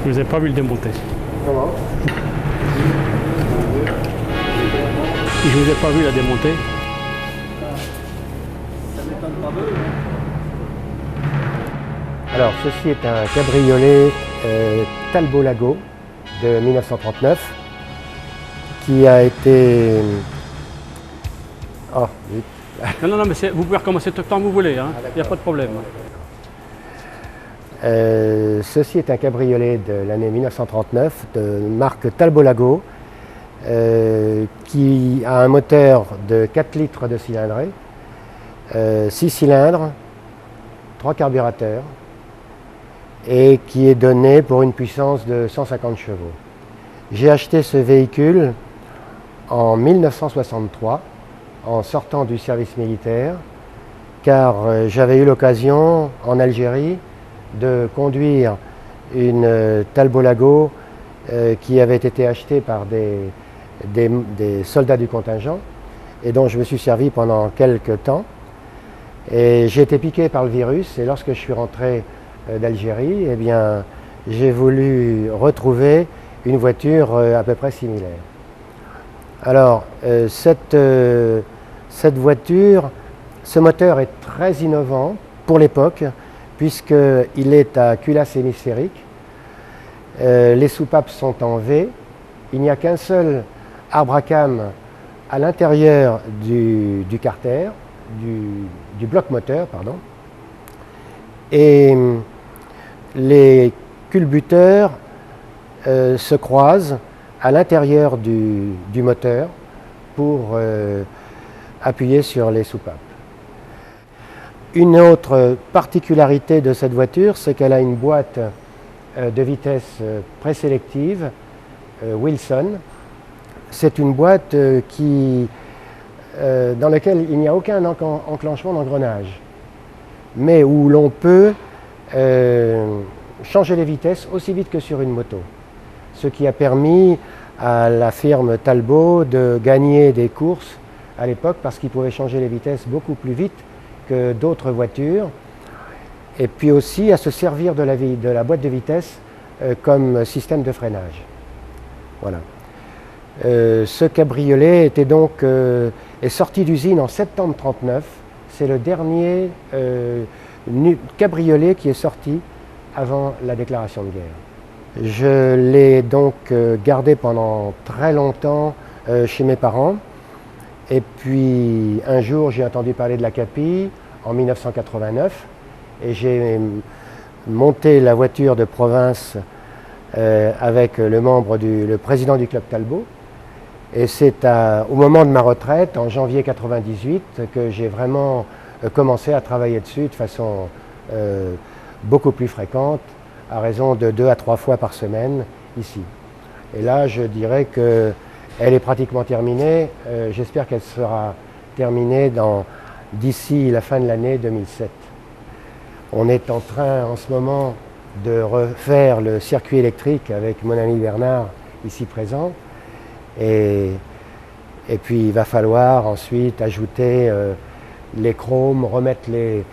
Je vous ai pas vu le démonter. Comment? Je vous ai pas vu la démonter. Ça m'étonne pas d'eux. Alors, ceci est un cabriolet Talbot Lago de 1939 qui a été... Oh, vite. Non, mais vous pouvez recommencer tout le temps que vous voulez, hein. Il n'y a pas de problème. Ceci est un cabriolet de l'année 1939 de marque Talbot Lago qui a un moteur de 4 litres de cylindrée, 6 cylindres, 3 carburateurs et qui est donné pour une puissance de 150 chevaux. J'ai acheté ce véhicule en 1963 en sortant du service militaire car j'avais eu l'occasion en Algérie de conduire une Talbot Lago qui avait été achetée par des soldats du contingent et dont je me suis servi pendant quelques temps. Et j'ai été piqué par le virus et lorsque je suis rentré d'Algérie, eh bien, j'ai voulu retrouver une voiture à peu près similaire. Alors, cette voiture, ce moteur est très innovant pour l'époque, puisqu'il est à culasse hémisphérique. Les soupapes sont en V. Il n'y a qu'un seul arbre à cam à l'intérieur du carter, du bloc moteur, pardon. Et les culbuteurs se croisent à l'intérieur du moteur pour appuyer sur les soupapes. Une autre particularité de cette voiture, c'est qu'elle a une boîte de vitesse présélective Wilson. C'est une boîte dans laquelle il n'y a aucun enclenchement d'engrenage, mais où l'on peut changer les vitesses aussi vite que sur une moto. Ce qui a permis à la firme Talbot de gagner des courses à l'époque parce qu'ils pouvaient changer les vitesses beaucoup plus vite que d'autres voitures, et puis aussi à se servir de la boîte de vitesse comme système de freinage. Voilà. Ce cabriolet était donc, est sorti d'usine en septembre 1939. C'est le dernier cabriolet qui est sorti avant la déclaration de guerre. Je l'ai donc gardé pendant très longtemps chez mes parents. Et puis un jour, j'ai entendu parler de la Capille en 1989 et j'ai monté la voiture de province avec le président du club Talbot. Et c'est au moment de ma retraite, en janvier 1998, que j'ai vraiment commencé à travailler dessus de façon beaucoup plus fréquente, à raison de 2 à 3 fois par semaine ici. Et là, je dirais que elle est pratiquement terminée. J'espère qu'elle sera terminée d'ici la fin de l'année 2007. On est en train en ce moment de refaire le circuit électrique avec mon ami Bernard, ici présent. Et puis il va falloir ensuite ajouter les chromes, remettre les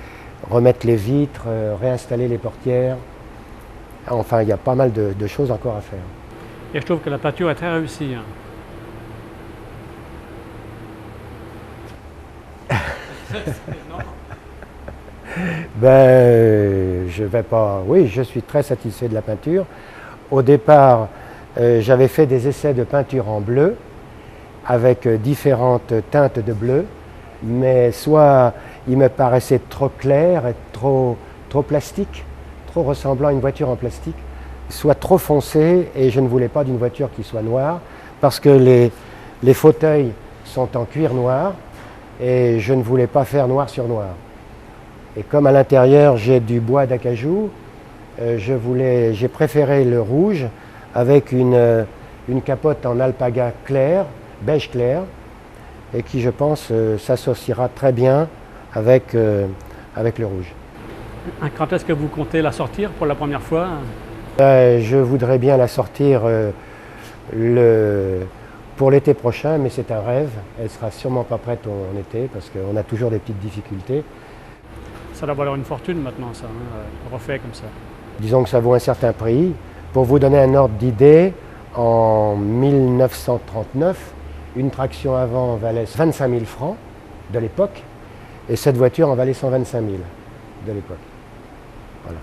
vitres, réinstaller les portières. Enfin, il y a pas mal de choses encore à faire. Et je trouve que la peinture est très réussie, hein. Je vais pas... Oui, je suis très satisfait de la peinture. Au départ, j'avais fait des essais de peinture en bleu avec différentes teintes de bleu, mais soit il me paraissait trop clair et trop plastique, trop ressemblant à une voiture en plastique, soit trop foncé, et je ne voulais pas d'une voiture qui soit noire parce que les fauteuils sont en cuir noir et je ne voulais pas faire noir sur noir. Et comme à l'intérieur j'ai du bois d'acajou, j'ai préféré le rouge avec une capote en alpaga clair, beige clair, et qui je pense s'associera très bien avec le rouge. Quand est-ce que vous comptez la sortir pour la première fois? Je voudrais bien la sortir pour l'été prochain, mais c'est un rêve. Elle ne sera sûrement pas prête en été parce qu'on a toujours des petites difficultés. Ça doit valoir une fortune maintenant, ça, hein, refait comme ça. Disons que ça vaut un certain prix. Pour vous donner un ordre d'idée, en 1939, une traction avant valait 25 000 francs de l'époque, et cette voiture en valait 125 000 de l'époque. Voilà.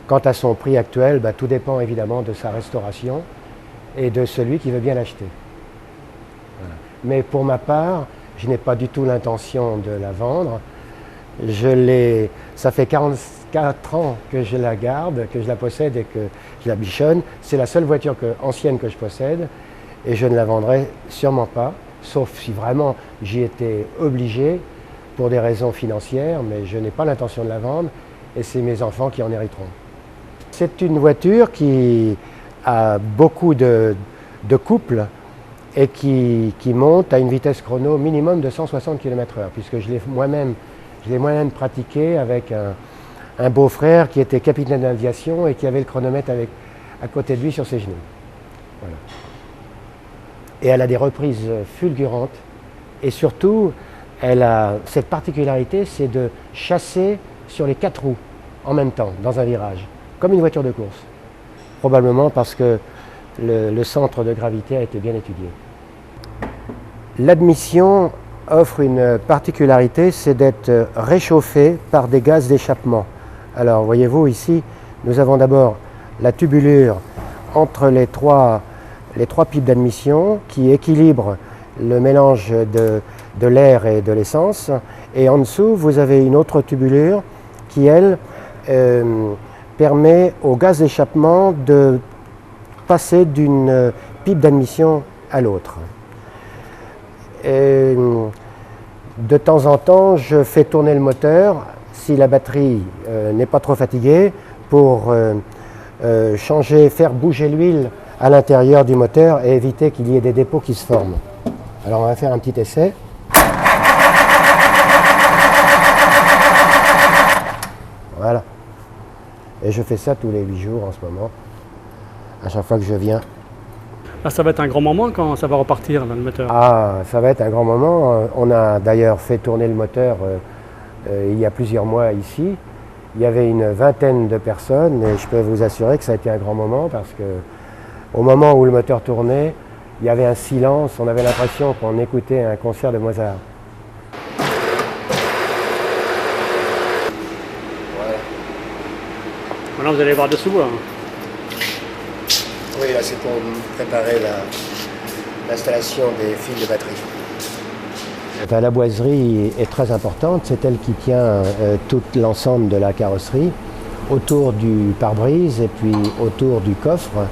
Quant à son prix actuel, tout dépend évidemment de sa restauration et de celui qui veut bien l'acheter. Voilà. Mais pour ma part, je n'ai pas du tout l'intention de la vendre. Ça fait 44 ans que je la garde, que je la possède et que je la bichonne. C'est la seule voiture ancienne que je possède et je ne la vendrai sûrement pas, sauf si vraiment j'y étais obligé pour des raisons financières, mais je n'ai pas l'intention de la vendre et c'est mes enfants qui en hériteront. C'est une voiture qui a beaucoup de couple et qui monte à une vitesse chrono minimum de 160 km/h, puisque je l'ai moi-même pratiqué avec un beau-frère qui était capitaine d'aviation et qui avait le chronomètre à côté de lui sur ses genoux. Voilà. Et elle a des reprises fulgurantes et surtout, elle a cette particularité, c'est de chasser sur les 4 roues en même temps, dans un virage, comme une voiture de course. Probablement parce que le centre de gravité a été bien étudié. L'admission offre une particularité, c'est d'être réchauffé par des gaz d'échappement. Alors voyez-vous ici, nous avons d'abord la tubulure entre les trois pipes d'admission qui équilibrent le mélange de l'air et de l'essence. Et en dessous, vous avez une autre tubulure qui, elle, permet au gaz d'échappement de passer d'une pipe d'admission à l'autre. De temps en temps, je fais tourner le moteur, si la batterie n'est pas trop fatiguée, pour faire bouger l'huile à l'intérieur du moteur et éviter qu'il y ait des dépôts qui se forment. Alors on va faire un petit essai. Voilà. Et je fais ça tous les 8 jours en ce moment, à chaque fois que je viens. Là, ça va être un grand moment quand ça va repartir, là, le moteur. Ah, ça va être un grand moment. On a d'ailleurs fait tourner le moteur il y a plusieurs mois ici. Il y avait une vingtaine de personnes et je peux vous assurer que ça a été un grand moment parce que au moment où le moteur tournait, il y avait un silence, on avait l'impression qu'on écoutait un concert de Mozart. Maintenant, vous allez voir dessous. Hein. Oui, là c'est pour préparer l'installation des fils de batterie. Enfin, la boiserie est très importante, c'est elle qui tient tout l'ensemble de la carrosserie, autour du pare-brise et puis autour du coffre.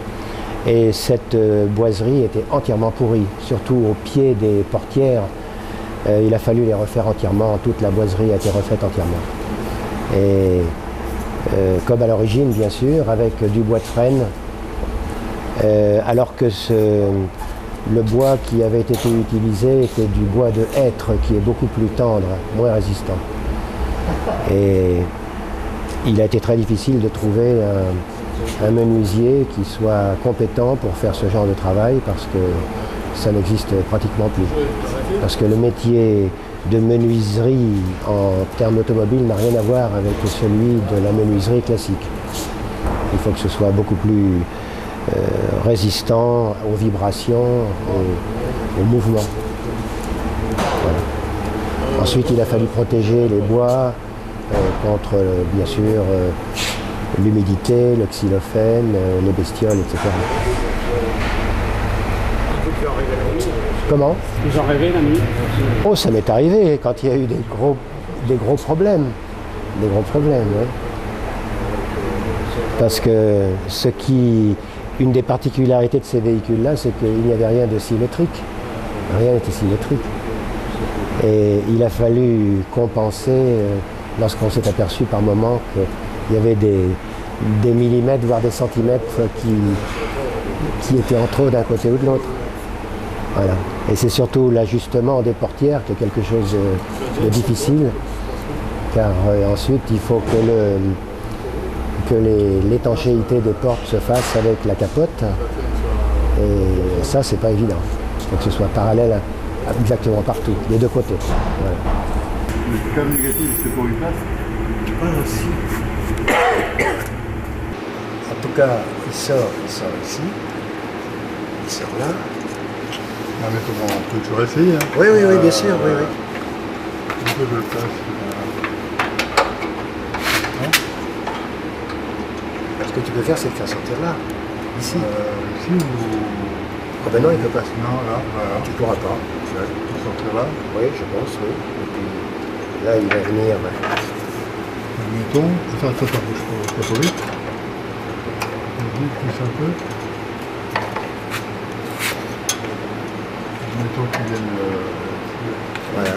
Et cette boiserie était entièrement pourrie, surtout au pied des portières. Il a fallu les refaire entièrement, toute la boiserie a été refaite entièrement. Et comme à l'origine, bien sûr, avec du bois de frêne, alors que le bois qui avait été utilisé était du bois de hêtre qui est beaucoup plus tendre, moins résistant. Et il a été très difficile de trouver un menuisier qui soit compétent pour faire ce genre de travail parce que ça n'existe pratiquement plus. Parce que le métier de menuiserie en termes automobiles n'a rien à voir avec celui de la menuiserie classique. Il faut que ce soit beaucoup plus résistant aux vibrations, aux mouvements. Voilà. Ensuite, il a fallu protéger les bois contre, bien sûr, l'humidité, le xylophène, les bestioles, etc. Comment? Ils ont rêvé la nuit? Oh, ça m'est arrivé quand il y a eu des gros problèmes. Des gros problèmes, oui. Parce que une des particularités de ces véhicules-là, c'est qu'il n'y avait rien de symétrique. Rien n'était symétrique. Et il a fallu compenser lorsqu'on s'est aperçu par moments qu'il y avait des millimètres, voire des centimètres qui étaient en trop d'un côté ou de l'autre. Voilà. Et c'est surtout l'ajustement des portières qui est quelque chose de difficile, car ensuite il faut que l'étanchéité des portes se fasse avec la capote, et ça c'est pas évident. Il faut que ce soit parallèle exactement partout, des deux côtés. Voilà. Le câble négatif, c'est pour une place? Ah, si. tout cas, il sort ici. Il sort là. Non, mais comment on peut toujours essayer. Hein. Oui, oui, oui, bien sûr, oui, oui. Un peu de place. Ce que tu peux faire, c'est le faire sortir là, ici. Ici ou... Ah ben non, il ne peut pas. Non, là, voilà. Tu ne pourras pas. Ouais, tu peux sortir là. Oui, je pense, oui. Et puis là, il va venir. Mettons, ça bouge pas trop vite. Vas-y, pousse un peu. Mettons qu'il vienne... Voilà.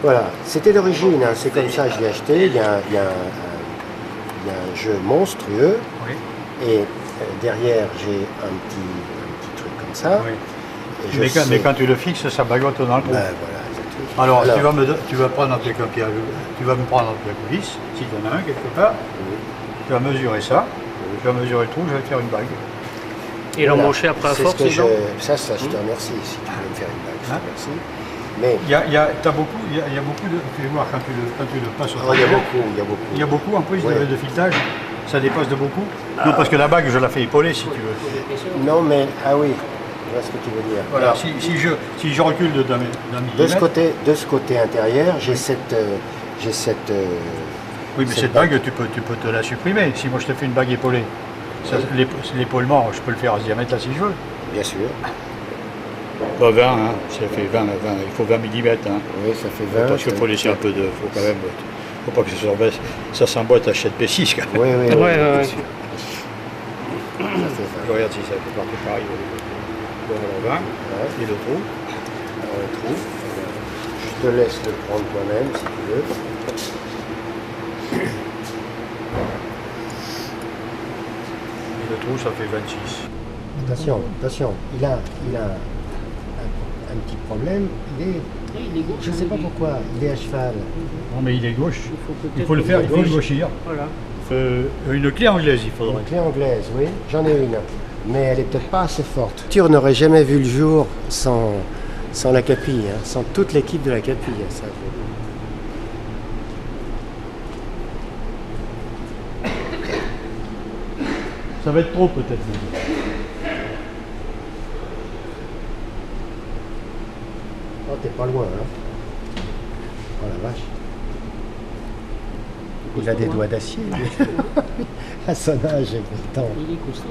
Voilà, c'était d'origine, hein, c'est comme ça que je l'ai acheté. Il y a un jeu monstrueux Oui. et derrière j'ai un petit truc comme ça. Oui. Et je Mais sais- quand tu le fixes, ça bagote dans le trou. Ben, voilà, exactement. Alors, tu vas prendre avec un pied, tu vas me prendre avec la coulisse, si tu en as un quelque part, Oui. tu vas mesurer ça, tu vas mesurer le trou, je vais te faire une bague. Et Voilà, l'embaucher après à c'est force, ce que les dents. ça, je te remercie. Si tu veux me faire une bague, je te Hein remercie. Mais Il y a beaucoup de... Fais voir quand tu le passes au il y a travail. beaucoup, il y a beaucoup. Il y a beaucoup en prise Ouais. de filetage, ça dépasse de beaucoup. Non, parce que la bague, je la fais épauler si tu veux. Non, mais ah oui, je vois ce que tu veux dire. Voilà, Alors, si je recule d'un de ce millimètre, côté intérieur, j'ai cette, oui, mais cette bague, tu peux te la supprimer. Si moi je te fais une bague épaulée, ça, l'épaulement, je peux le faire à ce diamètre là si je veux. bien sûr. Pas 20, hein, ça fait 20, il faut 20 mm. Hein. Oui, ça fait 20. Parce qu'il faut laisser un peu de. Faut quand même. Faut pas que ça s'embaisse. Ça s'emboîte à P6 quand même. Oui, oui, oui. Ouais, ouais, bien ouais. sûr. Ça fait 20. Je regarde si ça fait partout pareil. Bon, alors 20. Ouais. Et le trou. Alors, le trou. Je te laisse le prendre toi-même si tu veux. Et le trou, ça fait 26. Attention, attention. Il a un petit problème. Je ne sais pas pourquoi. Il est à cheval. Non, mais il est gauche. Il peut-être faut le faire, il faut le gauche. gauchir. Voilà. Une clé anglaise, il faudrait. Une clé anglaise, oui. J'en ai une. Mais elle est peut-être pas assez forte. La voiture n'aurait jamais vu le jour sans la capille, hein, sans toute l'équipe de la capille. Hein, ça. Ça va être trop peut-être. Oh, t'es pas loin, hein. Oh la vache. Il a des doigts d'acier, lui. À son âge, pourtant. Il est constant.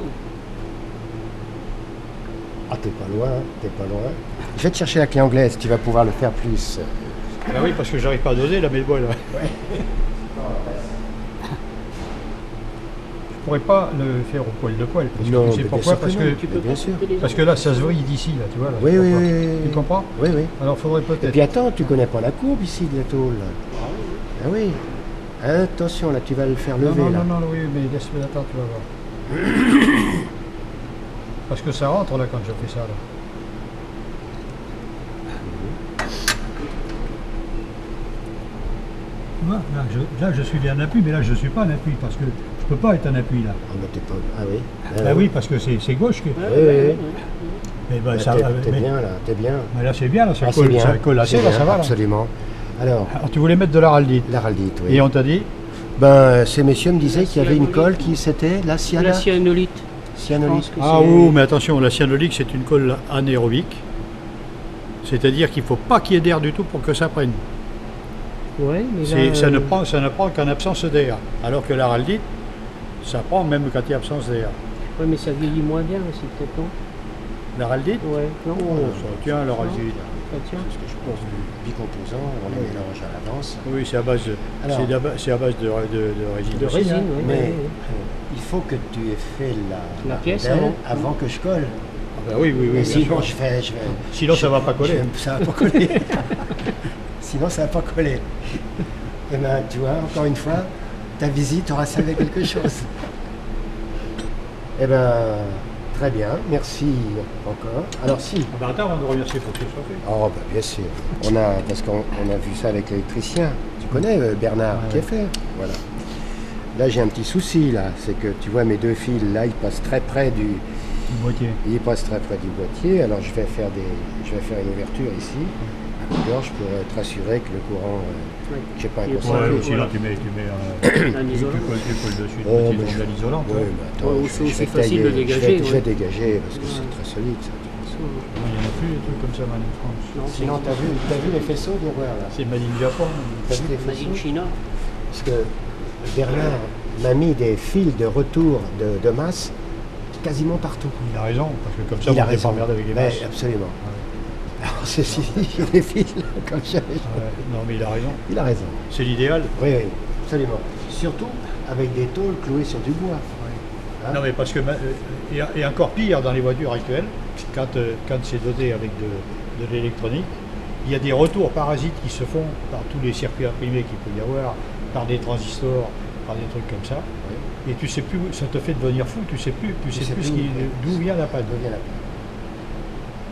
Ah, t'es pas loin, t'es pas loin. Je vais te chercher la clé anglaise, tu vas pouvoir le faire plus. Ah oui, parce que j'arrive pas à doser là, mais bon, là. Je pourrais pas le faire au poil de poil. Parce que tu sais mais pourquoi? bien sûr Parce non. que, Mais bien sûr. parce que là, ça se vrille d'ici, là, tu vois. Là, Oui, tu oui, comprends. oui, oui, Tu oui. comprends? Oui, oui. Alors, faudrait Et peut-être. puis attends, tu connais pas la courbe ici de la tôle. Ah oui. Attention, là, tu vas le faire Non, lever, non, là. non, non, oui, mais laisse-le attendre, tu vas voir. Parce que ça rentre là quand je fais ça. Là. Là, je suis en appui, mais là, je ne suis pas en appui parce que je ne peux pas être en appui là. Ah, mais t'es pas... Ah oui. Ah oui, parce que c'est gauche. Que... Oui, oui, oui. Mais ben, Ah, ça, t'es mais- bien, là, t'es bien. mais là, c'est bien, là, ça, Ah, c'est colle, bien. ça colle assez, C'est là, bien, ça va. Là. absolument. Alors, Alors, tu voulais mettre de l'araldite. l'araldite, oui. Et on t'a dit Ben, ces messieurs me disaient qu'il y avait une colle qui c'était la La cyanolite. cyanolite. que Ah c'est- oui, mais attention, la cyanolique, c'est une colle anaérobique. C'est-à-dire qu'il ne faut pas qu'il y ait d'air du tout pour que ça prenne. Ouais, mais C'est- là, ça ne prend qu'en absence d'air. Alors que l'araldite, ça prend même quand il y a absence d'air. ouais, mais ça vieillit moins bien aussi, peut-être, non? L'araldite, Ouais, non, ça tient l'araldite. ça tient. Parce que je pense du bicomposant, on les mélange à l'avance. Oui, c'est à base de, Alors- c'est à base de résine. De aussi, résine, hein. oui. Mais il faut que tu aies fait La pièce rondelle avant. avant que je colle. Ah ben oui, oui, oui. Et bien sinon, sûr. je vais... Sinon, ça va pas coller. Ça va pas coller. Sinon, ça va pas coller. Et ben, tu vois, encore une fois, ta visite aura servi à quelque chose. Eh ben, Très bien, merci encore. Alors si, Ah bah attends, avant de remercier, il faut que ce soit fait. oh bah bien sûr, parce qu'on a vu ça avec l'électricien. Tu connais Bernard qui est fait. Voilà. Là j'ai un petit souci là, c'est que tu vois mes deux fils là, ils passent très près du boîtier. Ils passent très près du boîtier. Alors je vais faire une ouverture ici. Alors je pourrais être assuré que le courant, je sais pas, Ouais, concentré. Ouais, ou sinon tu mets Un tu isolant. colles dessus une Oh, petite mais bande isolante. Ouais, mais attends, Ouais, je c'est vais aussi tailler, facile de dégager, Je vais ouais. dégager parce que c'est très solide ça. de toute façon. Il n'y en a plus des trucs comme ça maintenant en France. Non, Sinon t'as vu les faisceaux, viens voir là. C'est Made in Japan. T'as vu les Made in faisceaux? China. Parce que Bernard m'a mis des fils de retour de masse quasiment partout. Il a raison, parce que comme ça, Il a on ne pas raison. emmerder avec les Mais masses. absolument. Alors ceci, j'ai des fils là, comme ça. Ouais, non, mais il a raison. Il a raison. C'est l'idéal. Oui, oui, absolument. Surtout avec des tôles clouées sur du bois. Hein? Non, mais parce que, et encore pire dans les voitures actuelles, quand c'est doté avec de l'électronique, il y a des retours parasites qui se font par tous les circuits imprimés qu'il peut y avoir, par des transistors, par des trucs comme ça. Et tu sais plus, ça te fait devenir fou, tu sais plus d'où vient la panne. D'où vient la panne.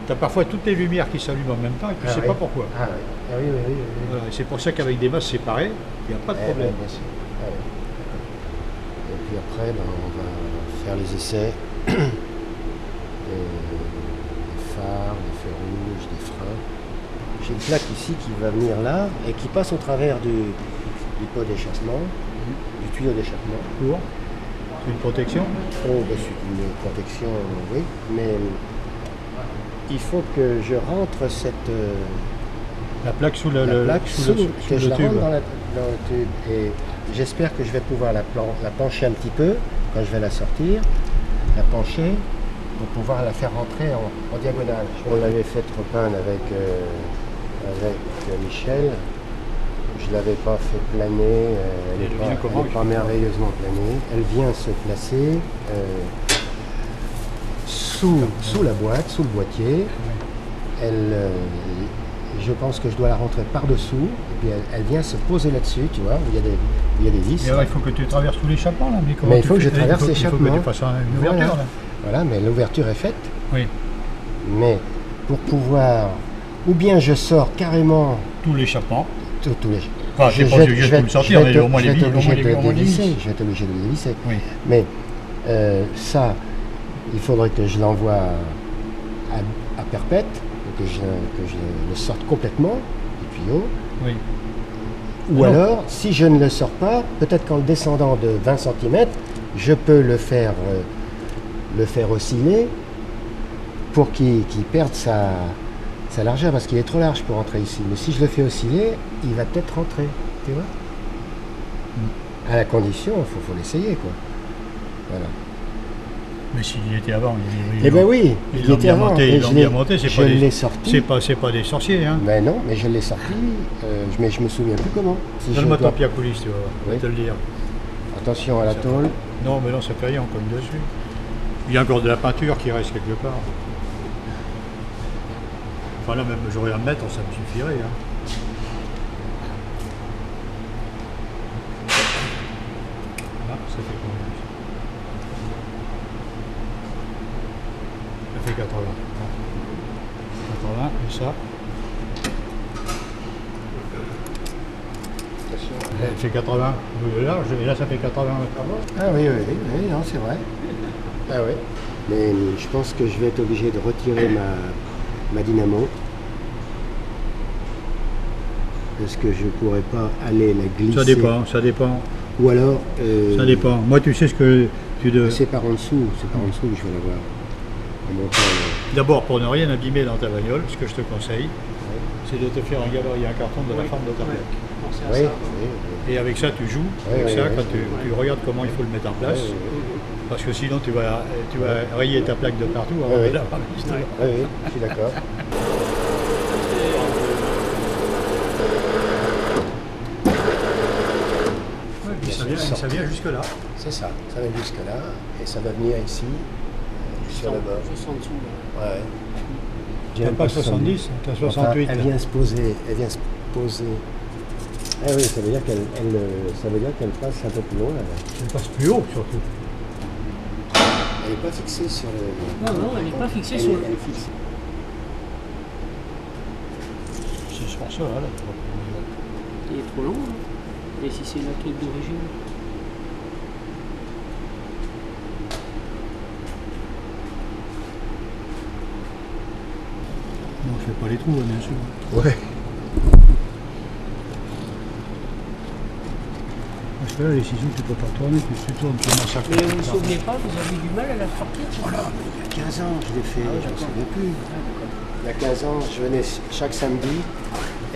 Tu as parfois toutes les lumières qui s'allument en même temps et tu ne sais oui. pas pourquoi. Ah oui, ah, oui, oui, oui. oui. Voilà, et c'est pour ça qu'avec des masses séparées, il n'y a pas de Eh problème. ben, bien sûr. Ah oui, d'accord. Et puis après, ben, on va faire les essais des phares, des feux rouges, des freins. J'ai une plaque ici qui va venir là et qui passe au travers du pot d'échappement, du tuyau d'échappement. Pour c'est une protection. Oh, ben, c'est une protection, oui, mais il faut que je rentre cette La plaque sous la le, plaque sous sous, le, que sous je le la tube. rentre dans le tube. Et j'espère que je vais pouvoir la pencher un petit peu quand je vais la sortir, la pencher pour pouvoir la faire rentrer en diagonale. On l'avait fait repeindre avec Michel. Je ne l'avais pas fait planer, elle Elle n'est vient comment, pas merveilleusement planée. Elle vient se placer sous la boîte, sous le boîtier. Je pense que je dois la rentrer par-dessous, et puis elle vient se poser là-dessus, tu vois, où il y a des vis. Et alors, il faut que tu traverses tout l'échappement là. Mais, comment Mais il tu faut que fais je traverse Il faut que l'échappement. tu fasses une ouverture Voilà. là. Voilà, mais l'ouverture est faite. Oui. Mais pour pouvoir, ou bien je sors carrément Tout l'échappement. tous les. Enfin, je sais pas si je vais tout le sortir, mais au moins les billes, au moins les billes, au moins les billes. Je vais être obligé de le dévisser. Oui. Mais ça, il faudrait que je l'envoie à perpète, que je le sorte complètement du tuyau. Oui. Ou Ah non. alors, si je ne le sors pas, peut-être qu'en le descendant de 20 cm, je peux le faire osciller pour qu'il perde sa largeur, parce qu'il est trop large pour rentrer ici. Mais si je le fais osciller, il va peut-être rentrer, tu vois. À la condition, il faut l'essayer, quoi. Voilà. Mais s'il y était avant, Eh ben oui, ils il l'ont était bien avant. monté, et ils l'ont je bien l'ai- monté, je l'ai sorti. c'est pas des sorciers, hein. Mais non, mais je l'ai sorti, mais je me souviens plus comment. Si je Donne-moi dois- ton piacoulis, tu vois, je vais Oui. te le dire. Attention à la tôle. Non, mais non, ça fait rien, on colle dessus. Il y a encore de la peinture qui reste quelque part. Enfin là, même j'aurais à me mettre, ça me suffirait. Hein. Là, ça fait combien? Ça fait 80. 80, et ça? Elle fait 80 large, et là ça fait 80 Ah oui, oui, non, c'est vrai. Ah oui. Mais je pense que je vais être obligé de retirer ma dynamo. Parce que je ne pourrais pas aller la glisser. Ça dépend, ça dépend. Ou alors... Ça dépend. Moi, tu sais ce que tu devais... C'est par en dessous que je vais l'avoir. En montant, D'abord, pour ne rien abîmer dans ta bagnole, ce que je te conseille, c'est de te faire un gabarit, un carton de la forme de ta plaque. Pensez à oui, ça. oui. Et avec ça, tu joues. Oui, Avec oui, ça, oui, quand oui, tu regardes comment il faut le mettre en place. Oui, oui, Parce que sinon, tu vas rayer ta plaque de partout avant Oui, oui. de l'avoir mise dedans. Oui, oui, je suis d'accord. Ouais, puis ça vient jusque-là. C'est ça, ça va jusque là et ça va venir ici, sur le bord. Juste en dessous. Là. Ouais. T'as pas 70, t'as 68. Enfin, elle vient se poser. Ah oui, ça veut dire qu'elle passe un peu plus loin là. Elle passe plus haut, surtout. Elle n'est pas fixée sur le... Non, elle n'est pas fixée sur le... Elle est fixée. C'est sur ça, là. Il est trop long, hein. Et si c'est la truc d'origine? Non, je fais pas les trous, hein, bien sûr. Ouais. Parce que là, les ciseaux, tu peux pas tourner, puis tu tournes, tu massacres. Mais vous ne vous souvenez pas, vous avez du mal à la sortir? Voilà, il y a 15 ans, je l'ai fait, je ne me souviens plus. Ah, d'accord. Il y a 15 ans, je venais chaque samedi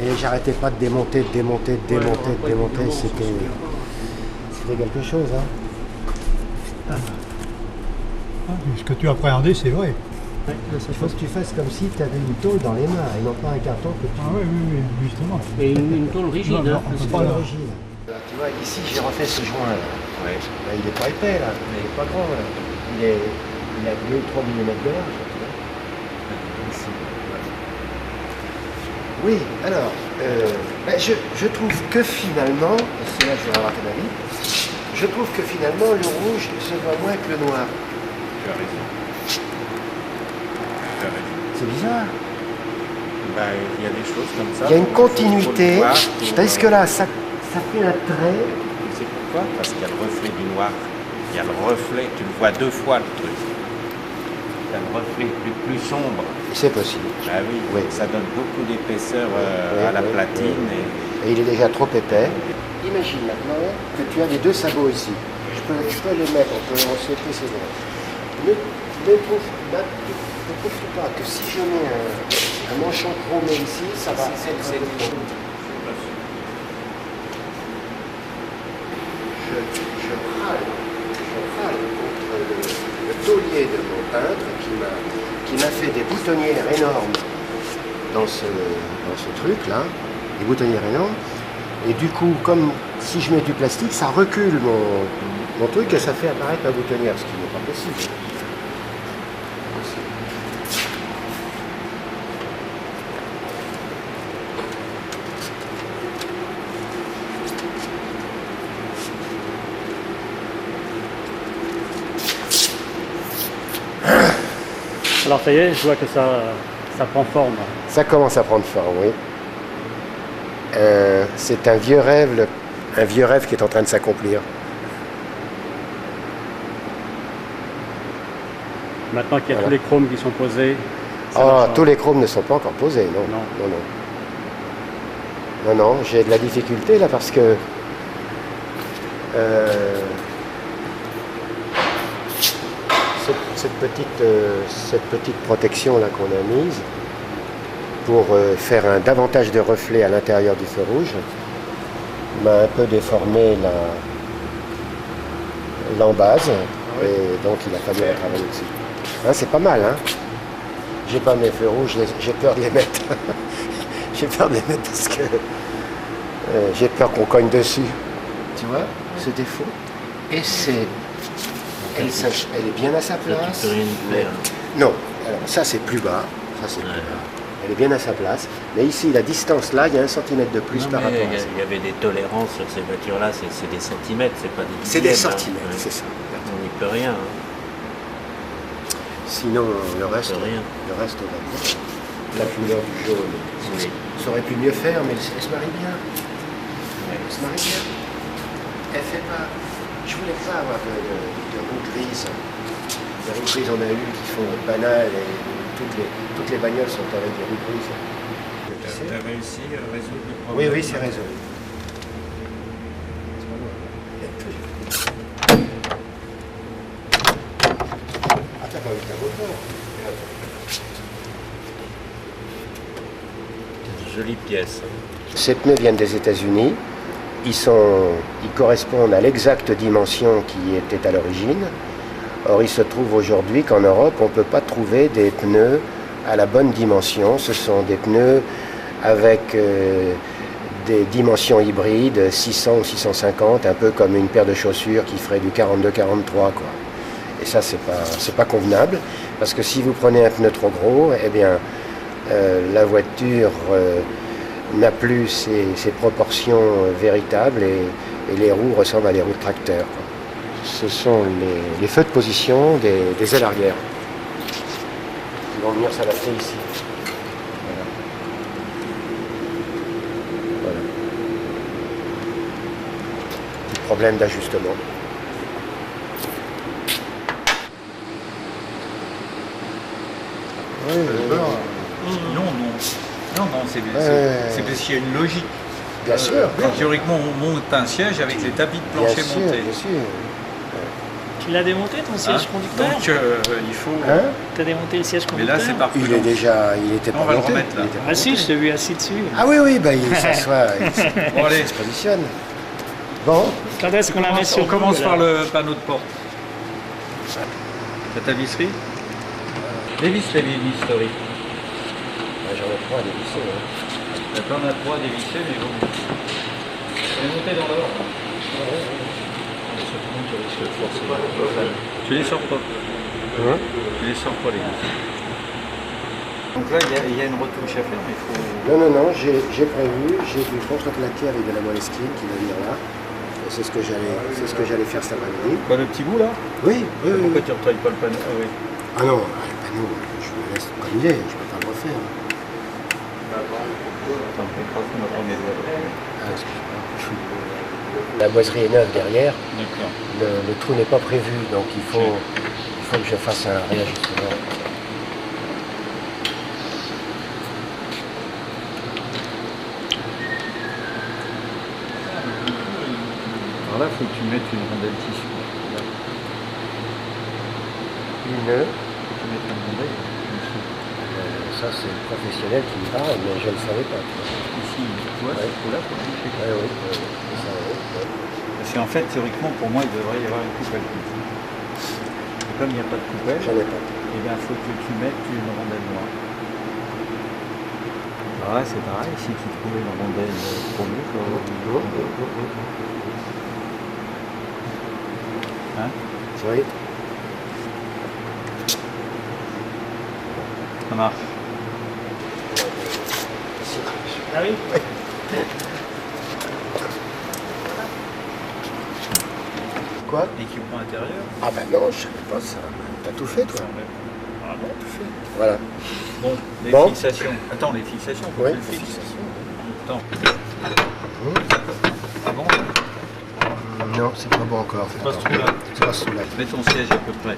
et j'arrêtais pas de démonter, de démonter, de démonter, de démonter. C'était quelque chose, hein. Ah, ce que tu appréhendais, c'est vrai. Ouais, là, ça Il faut que tu fasses comme si tu avais une tôle dans les mains et non pas un carton que tu... Ah oui, oui, oui, justement. Et une tôle rigide, Non, hein. on peut parce pas que- la- L'origine. Tu vois, ici j'ai refait ce joint là. Ouais. Là, il n'est pas épais là, il n'est pas grand là. Il a 2 ou 3 mm de large. Tu vois. Ici. Oui, alors, ben, je trouve que finalement, et c'est là que je vais avoir ton avis, je trouve que finalement le rouge se voit moins que le noir. Tu as raison. Tu as raison. C'est bizarre. Bah, il y a des choses comme ça. Il y a une Faut le continuité, voir pour, parce que là, ça fait un trait. Tu sais pourquoi? Parce qu'il y a le reflet du noir. Il y a le reflet, tu le vois deux fois le truc. Il y a le reflet plus sombre. C'est possible. Ah oui, Oui. ça donne beaucoup d'épaisseur Oui, à la oui, platine. oui. Et... Et il est déjà trop épais. Imagine maintenant que tu as les 2 sabots ici. Je peux les mettre, on peut sauter ces doigts. Ne trouves-tu pas que si je mets un manchon chromé ici, ça va être un peu trop. Je râle contre le taulier de mon peintre qui m'a fait des boutonnières énormes dans ce truc-là, des boutonnières énormes. Et du coup, comme si je mets du plastique, ça recule mon truc et ça fait apparaître la boutonnière, ce qui n'est pas possible. Alors ça y est, je vois que ça prend forme. Ça commence à prendre forme, oui. C'est un vieux rêve qui est en train de s'accomplir. Maintenant qu'il y a Voilà. tous les chromes qui sont posés, ça Ah, marche. tous les chromes ne sont pas encore posés, non. Non. Non, non, j'ai de la difficulté là parce que cette petite protection là qu'on a mise pour faire davantage de reflets à l'intérieur du feu rouge m'a un peu déformé l'embase et donc il a fallu retravailler dessus. Hein, c'est pas mal, hein. J'ai pas mes feux rouges, j'ai peur de les mettre. J'ai peur de les mettre parce que j'ai peur qu'on cogne dessus. Tu vois, ce défaut. Et elle est bien à sa place. Non, alors ça c'est plus bas. Ça c'est plus bas. Elle est bien à sa place. Mais ici, la distance là, il y a 1 cm de plus Non, par mais rapport à ça. il y avait des tolérances sur ces voitures-là, c'est des centimètres, c'est pas des C'est des dixièmes, hein. centimètres, Ouais. c'est ça. On n'y peut rien. Hein. Sinon, le reste De rien. va bien. La couleur du jaune, Oui. ça aurait pu mieux faire, mais elle se marie bien. Elle se marie bien. Elle fait pas. Je voulais pas avoir de roue grise. Les roues grises, on a eu qui font banal et toutes les bagnoles sont avec des roues grises. Tu as réussi à résoudre le Oui, problème? oui, c'est résolu. Ah, t'as pas eu ta moto. Jolie pièce. Ces pneus viennent des États-Unis. Ils correspondent à l'exacte dimension qui était à l'origine. Or, il se trouve aujourd'hui qu'en Europe, on ne peut pas trouver des pneus à la bonne dimension. Ce sont des pneus avec des dimensions hybrides, 600 ou 650, un peu comme une paire de chaussures qui ferait du 42-43, quoi. Et ça, c'est pas convenable, parce que si vous prenez un pneu trop gros, eh bien, la voiture n'a plus ses proportions véritables et les roues ressemblent à des roues de tracteur, quoi. Ce sont les feux de position des ailes arrière. Ils vont venir s'adapter ici. Voilà. Voilà. Petit problème d'ajustement. Non, c'est parce qu'il y a une logique. Bien sûr. Théoriquement, on monte un siège avec les tapis de plancher montés. Bien sûr. Tu l'as démonté ton siège conducteur? Donc il faut. Hein? Tu as démonté le siège Mais conducteur? là, c'est par Il prudence. était pas On va le monté. remettre, là. Il était pas Ah si, monté. je t'ai vu assis dessus. Ah oui, bah, il s'assoit, Bon, allez, il se positionne. Bon, Quand est-ce qu'on la met sur on commence nous, par là le panneau de porte. T'as ta visserie? Dévisse les vis historiques. j'en ai 3 à dévisser. T'en as 3 dévissés, mais bon. Elle est montée dans l'ordre. Tu risques de forcer. Tu les sors pas. Hein? Tu les sors pas, les vis. Donc là, il y a une retouche à faire, mais il faut. Non, j'ai prévu, j'ai du contreplaqué avec de la moleskine qui va venir là. Et c'est ce que j'allais faire cet après-midi. Quoi, le petit bout là? Oui. Pourquoi tu ne retravailles pas le panneau? Ah oui. Ah non, le panneau, je me laisse comme il est, je peux pas le refaire. Attends, écrase-moi pas mes doigts. Ah, excuse-moi. La boiserie est neuve derrière, D'accord. le trou n'est pas prévu, donc il faut que je fasse un réajustement. Alors là, il faut que tu mettes une rondelle tissu. Là. Une, Faut que tu mettes une rondelle. ça c'est le professionnel qui me parle, mais je ne le savais pas. Ici, tu vois, Ouais. ce trou-là, faut le toucher. Oui, c'est ça, oui. Parce qu'en fait, théoriquement, pour moi, il devrait y avoir une coupelle. Et comme il n'y a pas de coupelle, J'en ai pas. eh bien, il faut que tu mettes une rondelle noire. Alors là, c'est pareil, si tu trouvais une rondelle trop lourde, hein, Oui. ça marche. Ah oui? Quoi? Équipement intérieur. Ah ben non, je savais pas ça. T'as tout fait toi? Ah bon, tout fait. Voilà. Bon, les Bon. fixations. Attends, les fixations, faut Oui. que tu le fixes. Attends. Ah bon? Non, c'est pas bon encore. Pas ce trou-là. C'est pas ce trou-là. Mets ton siège à peu près.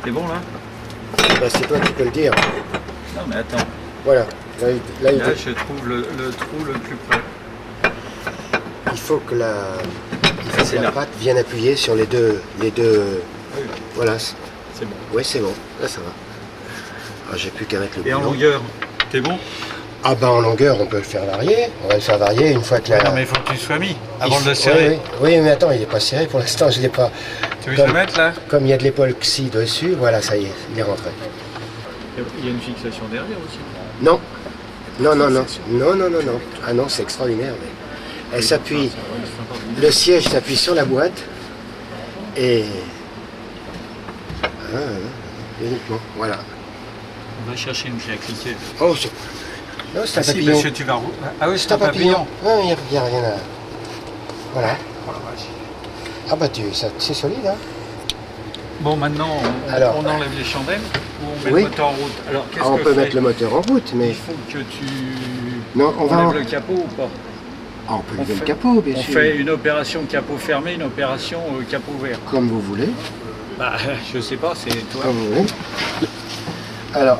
T'es bon là? Ben, c'est toi qui peux le dire. Non mais attends. Voilà. Là, il Là je trouve le trou le plus près. faut que la, C'est là. pâte vienne appuyer sur les deux. Oui. Voilà. C'est bon. Oui, c'est bon. Là, ça va. Ah, j'ai plus qu'à mettre le Et en boulon. longueur, t'es bon? Ah ben en longueur, on peut le faire varier. On va le faire varier une fois que la... Non mais il faut que tu sois mis Il avant de faut- le serrer. Oui, oui, mais attends, il n'est pas serré pour l'instant, je ne l'ai pas. Tu veux que je le mette là? Comme il y a de l'époxy dessus, voilà, ça y est, il est rentré. Il y a une fixation derrière aussi. Non, non, non, non, non, non, non, non. Ah non, c'est extraordinaire. Mais elle s'appuie, le siège s'appuie sur la boîte et... Ah, uniquement, voilà. On va chercher une clé à cliquer. Oh, c'est... Non, c'est un Si, papillon. parce que tu vas... Ah oui, C'est un papillon. Ah, il n'y a rien à... Voilà. Ah bah c'est solide, hein. Bon, maintenant, Alors. on enlève les chandelles ou on met Oui. le moteur en route. Alors, qu'est-ce Ah, on que peut fait mettre le moteur en route, mais... Il faut que tu Non, on va... enlèves le capot ou pas? Ah, on peut on lever le fait- capot, bien On sûr. fait une opération capot fermé, une opération capot ouvert. Comme vous voulez. Bah, je sais pas, c'est toi. Comme vous voulez. Alors...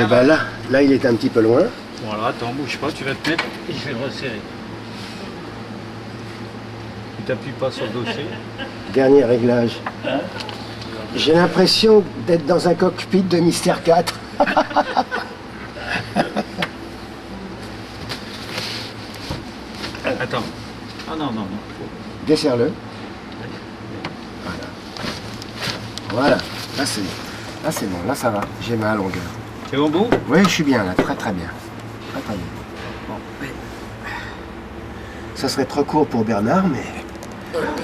bah là, il est un petit peu loin. Bon, alors attends, bouge pas, tu vas te mettre et je vais le resserrer. Tu t'appuies pas sur le dossier. Dernier réglage. J'ai l'impression d'être dans un cockpit de Mystère 4. Attends. Ah non, non, non. Desserre-le. Voilà. Là c'est bon, là ça va. J'ai ma longueur. C'est au bout? Oui, je suis bien là, très très bien. Très très bien. Bon. Ça serait trop court pour Bernard, mais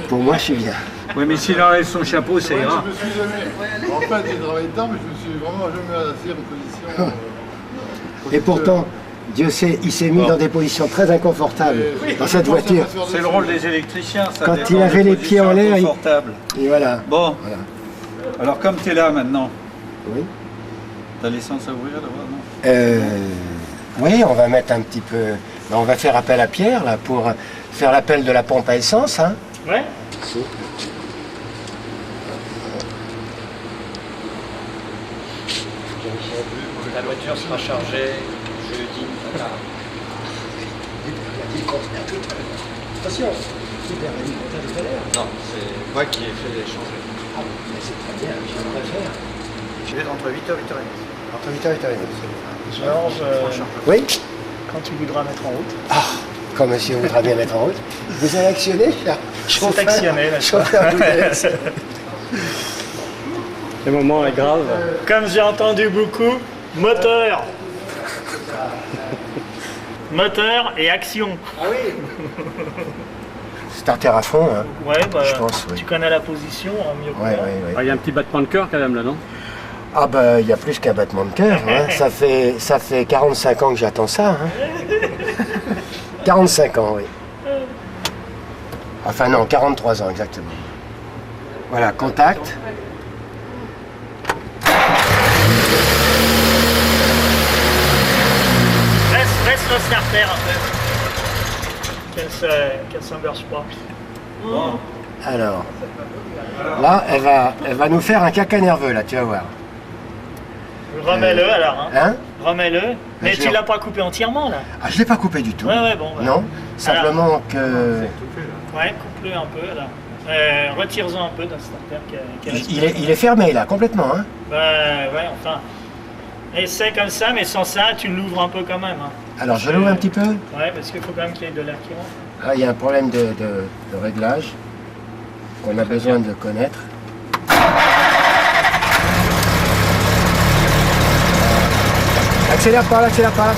pour moi je suis bien. Oui, mais s'il enlève son chapeau, ça ira. Je me suis jamais. En fait, j'ai travaillé dedans, mais je me suis vraiment jamais assis en position. Et pourtant, Dieu sait, il s'est mis dans des positions très inconfortables dans cette voiture. C'est le rôle des électriciens, ça. Quand détend il avait des les pieds en positions l'air, inconfortables. Et voilà. Bon, Voilà. alors comme tu es là maintenant, Oui. t'as l'essence à ouvrir là-bas, non? Oui, on va mettre un petit peu. On va faire appel à Pierre là pour faire l'appel de la pompe à essence. Hein. Ouais. La voiture sera chargée jeudi. Attention, super, il tout à l'heure. Non, c'est moi qui ai fait les changements. Ah, mais c'est très bien, je vais le faire. Je vais être entre 8h et 8h30. Entre 8h et 8h30. Georges, Oui. quand tu voudras mettre en route. Comme monsieur voudra bien mettre en route. Vous avez actionné, cher C'est actionné, là. chauffeur WS. Le moment est grave. Comme j'ai entendu beaucoup, moteur. Moteur et action. Starter à fond, hein. Ouais, bah, Je pense, oui. tu connais la position, mieux que Ouais, moi. ouais, ouais. Ah, il y a un petit battement de cœur quand même là, non? Ah bah il y a plus qu'un battement de cœur. Hein. Ça fait 45 ans que j'attends ça. Hein. 45 ans, oui. Enfin non, 43 ans exactement. Voilà, contact. Laisse le starter un peu. Qu'elle s'engorge pas. Alors, là, elle va nous faire un caca nerveux, là, tu vas voir. Remets-le alors. Hein. Hein? Remets-le. Mais je tu vais- l'as pas coupé entièrement là. Ah, je l'ai pas coupé du tout. Ouais, bon. bah. Non, simplement que... Ouais, coupe-le un peu là. Retire-en un peu dans le starter. Il est fermé, là, complètement. Hein. Bah ouais, enfin. Essaie comme ça, mais sans ça, tu l'ouvres un peu quand même. Hein. Alors, je l'ouvre un petit peu. Ouais, parce qu'il faut quand même qu'il y ait de l'air qui rentre. Là, il y a un problème de réglage qu'on a besoin de connaître. Accélère pas, accélère pas.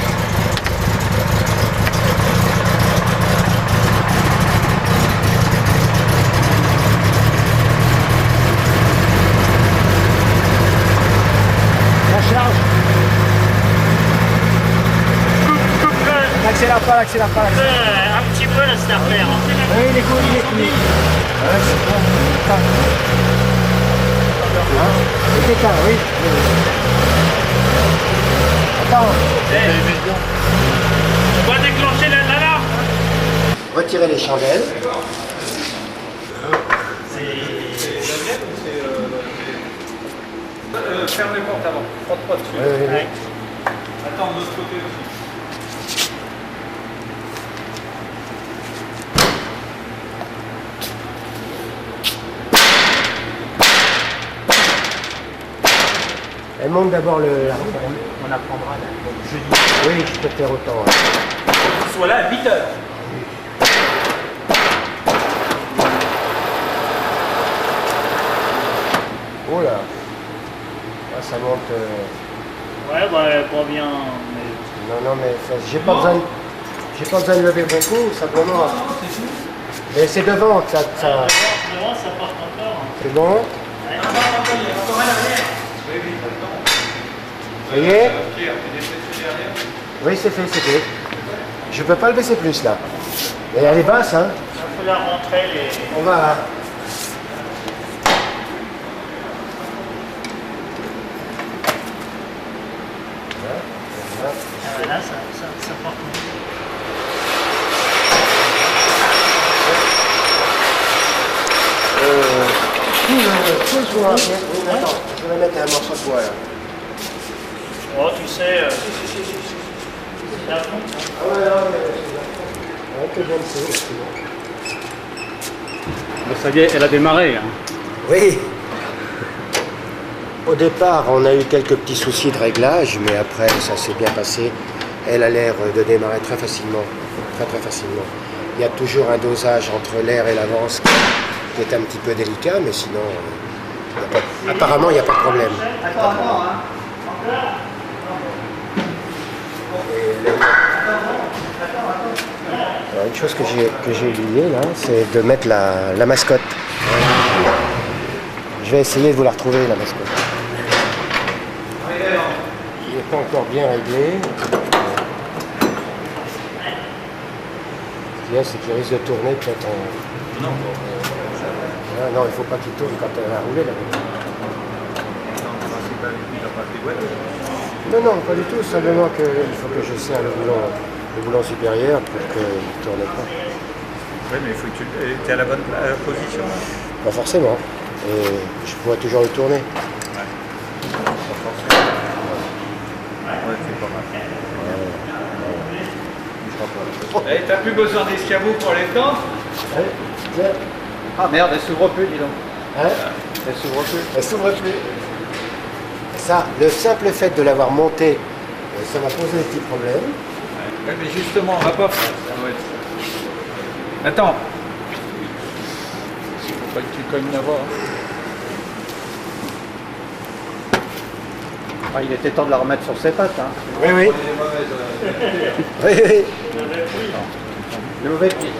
La charge. Coupe-le Accélère pas, accélère pas. un petit peu le starter. Hein. Oui, il est cool, il est cool. Ouais, c'est bon. Il est éteint, oui. Attends. On va déclencher l'alarme. Retirez les chandelles. Ferme les portes avant, frotte pas dessus. Oui, oui, oui. Attends, de l'autre côté aussi. Elle monte d'abord la route. On apprendra jeudi. Oui, je peux faire autant. Hein. Sois là à 8h. Oh là. Là, ça monte. Ouais, bah pas bien. Mais... Non, mais j'ai pas besoin. J'ai pas besoin de lever beaucoup, simplement. Mais c'est devant que ça. Devant, ça porte encore. C'est bon. Vous voyez? Oui, c'est fait, c'est fait. Je peux pas le baisser plus là. Et elle est basse, hein. Il faut la rentrer les. On va. Là, ça porte. Attends, je vais mettre un morceau de bois là. Oh, tu sais. C'est à fond. Ah ouais, non, mais que bien c'est bon. Mais ça y est, elle a démarré. Hein. Oui. Au départ, on a eu quelques petits soucis de réglage, mais après, ça s'est bien passé. Elle a l'air de démarrer très facilement, très très facilement. Il y a toujours un dosage entre l'air et l'avance qui est un petit peu délicat, mais sinon, apparemment, il n'y a pas de problème. Alors, une chose que j'ai oublié là, c'est de mettre la mascotte. Je vais essayer de vous la retrouver, la mascotte. Il n'est pas encore bien réglé. qu'il y a, c'est qu'il risque de tourner peut-être en... Non, Ah, non, il ne faut pas qu'il tourne quand elle va rouler la voiture. Non, non, pas du tout. Simplement qu'il faut que je serre le boulon supérieur pour qu'il ne tourne pas. Oui, mais il faut que tu es à la bonne position. Là. Pas forcément. Et je pourrais toujours le tourner. Ouais, c'est pas mal. Et t'as plus besoin d'escabeau pour les dents? Ah merde, elle s'ouvre plus, dis donc. Hein? Elle s'ouvre plus. Elle s'ouvre plus. Ça, le simple fait de l'avoir monté, ça m'a posé des petits problèmes. Ouais, mais justement, on va pas faire. Attends. Il faut pas que tu cognes là-bas. Ah, il était temps de la remettre sur ses pattes. Hein. Oui, oui. Oui, oui. Le mauvais pied.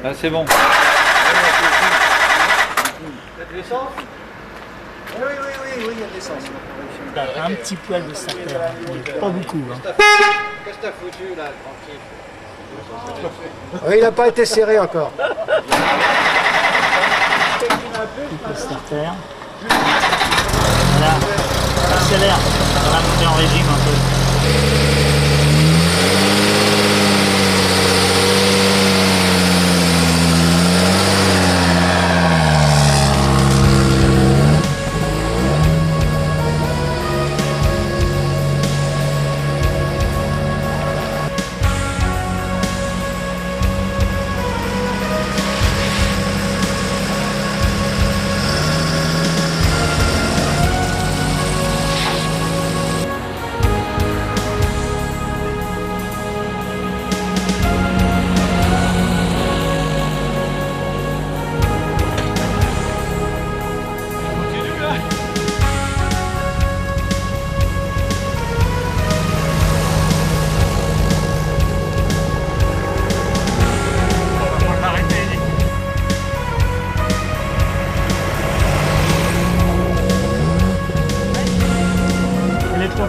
Ah, c'est bon. Un petit poil de starter, mais pas beaucoup. Hein. Qu'est-ce que t'as foutu là, tranquille? Oui, il n'a pas été serré encore. Le starter. Voilà, ça accélère, ça va monter en régime un peu.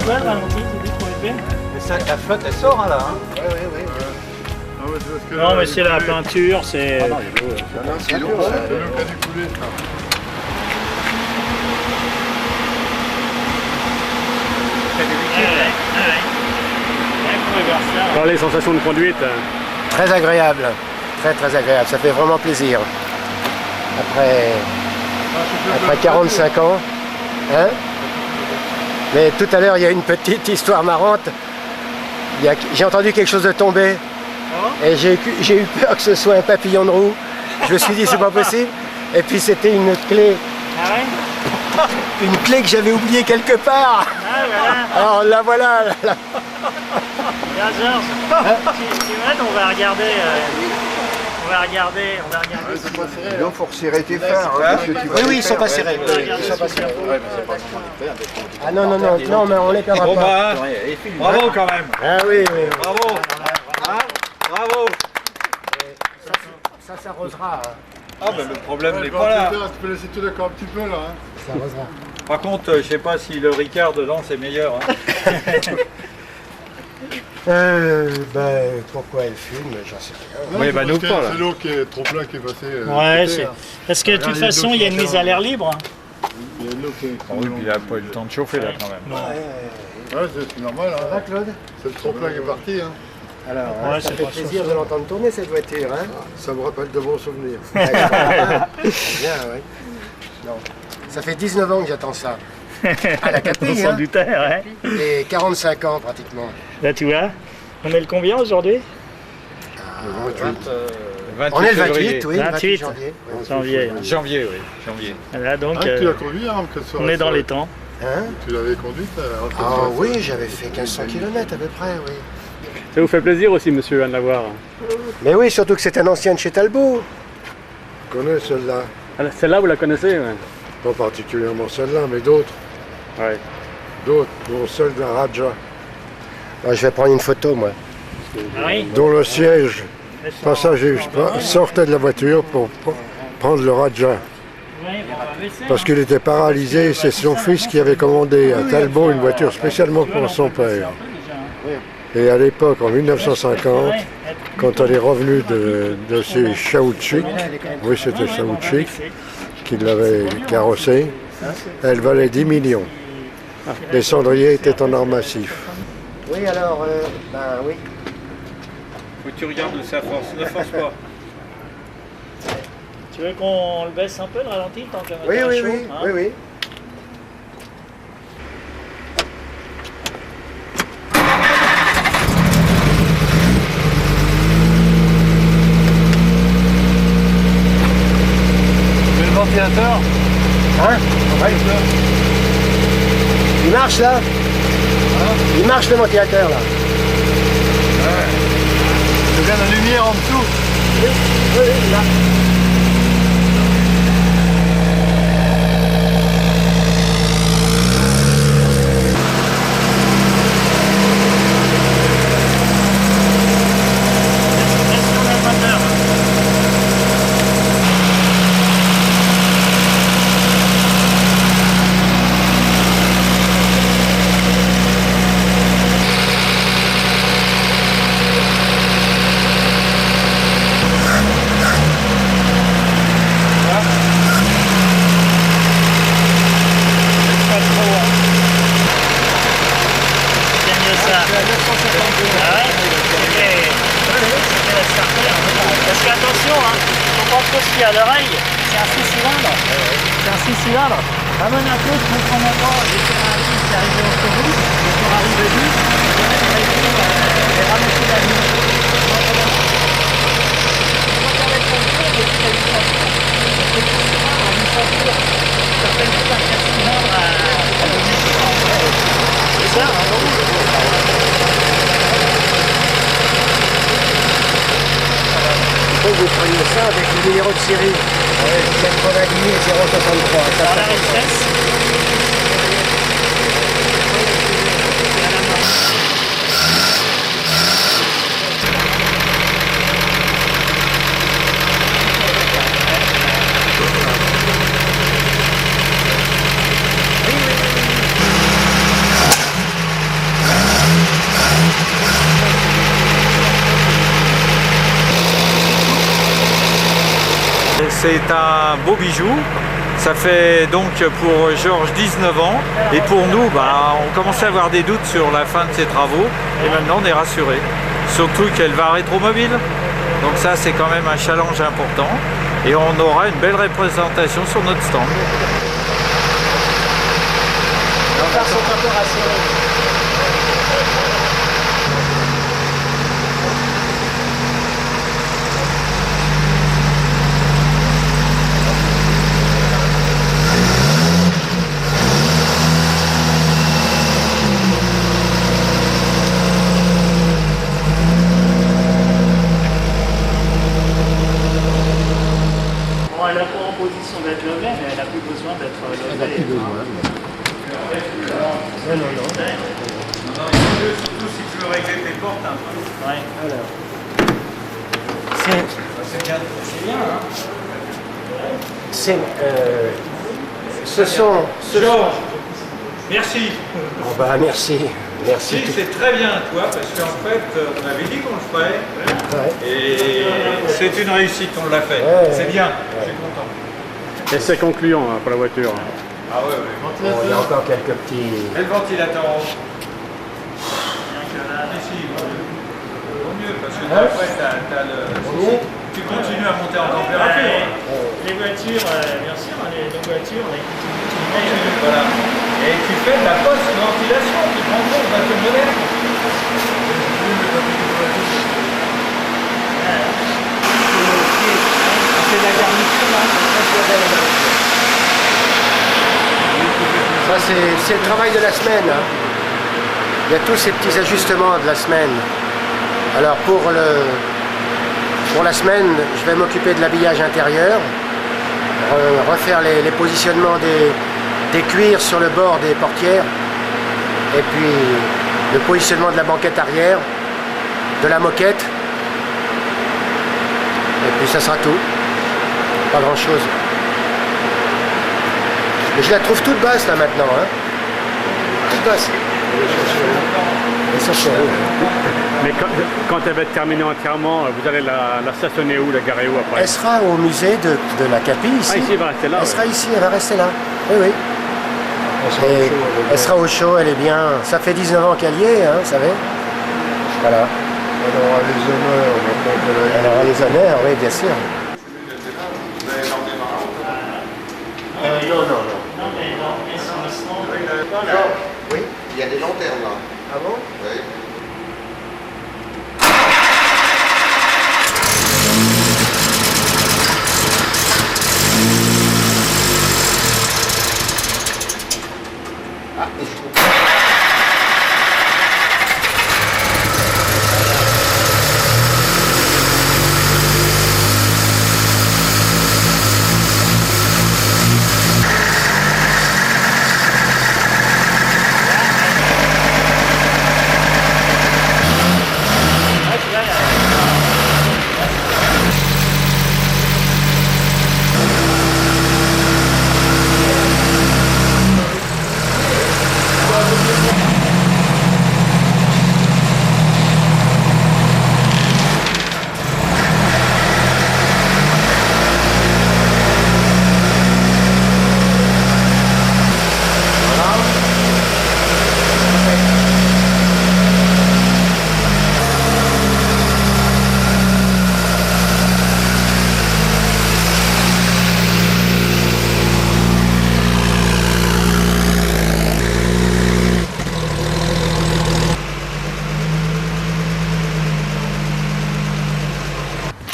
Ouais, ralenti, c'est trop épais. Mais ça, la flotte, elle sort hein, là. Hein. Non, mais c'est la peinture, c'est. Ah non, il y a l'eau. C'est l'eau qui a dû couler. Alors les sensations de conduite? Très agréable. Très très agréable. Ça fait vraiment plaisir. Après 45 ans. Hein? Mais tout à l'heure, il y a une petite histoire marrante. J'ai entendu quelque chose de tomber. Et j'ai eu peur que ce soit un papillon de roue. Je me suis dit, c'est pas possible. Et puis c'était une clé. Ah ouais? Une clé que j'avais oubliée quelque part. Ah voilà. Alors la voilà. Bien, Georges. On va regarder. On va regarder. Il faut resserrer tes phares. Oui, oui, ils sont pas serrés. Ils sont pas serrés. Ah non, non, non, non, mais on les perdra Bon pas. bah, bravo quand même. Ah oui, oui. Bravo. Hein, bravo. Ça s'arrosera. Ah bah le problème n'est pas là. Tu peux laisser tout d'accord un petit peu là. Hein. Ça arrosera. Par contre, je sais pas si le Ricard dedans c'est meilleur. Hein. Pourquoi elle fume, j'en sais rien. Oui, bah nous pas là. C'est l'eau qui est trop plein qui est passée. Ouais, c'est. Parce que de toute façon, il y a une mise à l'air libre. Il y a une eau qui est... Oui, puis il n'a pas eu le temps de chauffer là quand même. Ouais, c'est normal. Ça va, Claude? C'est le trop-plein qui est parti. Hein. Alors, Ouais, ça c'est fait pas plaisir de l'entendre tourner cette voiture. Hein. Ça me rappelle de bons souvenirs. Bien, oui. Non. Ça fait 19 ans que j'attends ça. À la On capille, s'en hein. doutait, ouais. Et 45 ans pratiquement. Là, tu vois, on est le combien aujourd'hui? On est le février. 28, oui, 28 janvier. Janvier. Janvier, oui. Janvier. Voilà, donc, Tu l'as conduit, hein, que ce soit on est dans les temps. Hein? Tu l'avais conduite Ah oui, j'avais fait 1500 km à peu près, oui. Ça vous fait plaisir aussi, monsieur, de l'avoir. Mais oui, surtout que c'est un ancien de chez Talbot. Je connais celle-là. Ah, celle-là, vous la connaissez, ouais. Pas particulièrement celle-là, mais d'autres. Ouais. D'autres, dont celle d'un Raja. Ah, je vais prendre une photo, moi. Ah oui. Dont le siège passager sortait de la voiture pour prendre le Raja. Parce qu'il était paralysé et c'est son fils qui avait commandé à Talbot une voiture spécialement pour son père. Et à l'époque, en 1950, quand elle est revenue de chez Chaoutchik, oui c'était Chaoutchik qui l'avait carrossée, elle valait 10 millions. Les cendriers étaient en or massif. Oui, alors, ben oui. Faut que tu regardes où ça force. Ne force pas. Tu veux qu'on le baisse un peu, le ralenti, tant que la Oui, moteur est oui, chaud, oui, hein? oui, oui. Le ventilateur. Hein? Ouais. Il marche là? Il marche le ventilateur là. C'est bien la lumière en dessous. Oui, oui, là. Laisse tourner le moteur. Pas trop, hein. C'est mieux ça. Ah ouais? C'était la starter. Parce qu'attention, hein, faut pas trop se fier à l'oreille. C'est un 6 cylindres. C'est un 6 cylindres. À Monaco, je comprends même pas. J'ai fait un livre qui est arrivé au autoroute. Pour arriver vite, j'ai ramassé la ligne. C'est ça, Il faut que vous preniez ça avec le numéro de série. 90 063. Ça dans la fait- richesse. C'est un beau bijou. Ça fait donc pour Georges 19 ans. Et pour nous, bah, on commençait à avoir des doutes sur la fin de ses travaux. Et maintenant, on est rassuré. Surtout qu'elle va rétromobile. Donc ça, c'est quand même un challenge important. Et on aura une belle représentation sur notre stand. Les phares sont un peu rassurés. Bon, elle a pas en position d'être levée, mais elle n'a plus besoin d'être levée. Surtout si tu veux régler tes portes un peu. Ouais. C'est bien, hein? Ce sont... Georges, merci. Oh bah merci. Merci. Si, c'est très bien, toi, parce qu'en fait, on avait dit qu'on le ferait. Ouais. Et c'est une réussite, on l'a fait. Ouais. C'est bien, je suis content. Et c'est concluant hein, pour la voiture. Ah oui, oui. Bon, il y a encore quelques petits... Et le ventilateur en haut. Ici, vaut mieux, parce que après, t'as le... Tu continues à monter en température. Les voitures, bien sûr, les voitures, Voilà. Et tu fais de la post-ventilation, tu prends compte de voiture moderne. C'est la garniture, là. Ça, c'est le travail de la semaine. Hein. Il y a tous ces petits ajustements de la semaine. Alors pour la semaine, je vais m'occuper de l'habillage intérieur, refaire les positionnements des cuirs sur le bord des portières, et puis le positionnement de la banquette arrière, de la moquette, et puis ça sera tout. Pas grand chose. Mais je la trouve toute basse là maintenant. Hein. Toute basse. Mais quand elle va être terminée entièrement, vous allez la stationner où, la garer où après? Elle sera au musée de la Capille ici. Ah, ici, elle va rester là. Elle sera ici, elle va rester là. Oui, oui. Elle sera au chaud, elle est bien. Ça fait 19 ans qu'elle y est, hein, vous savez. Voilà. Elle aura les honneurs. Elle aura les honneurs, oui, bien sûr. Non. Non, mais non, mais sur le stand, Oui, il y a des lanternes là. Ah bon? Oui.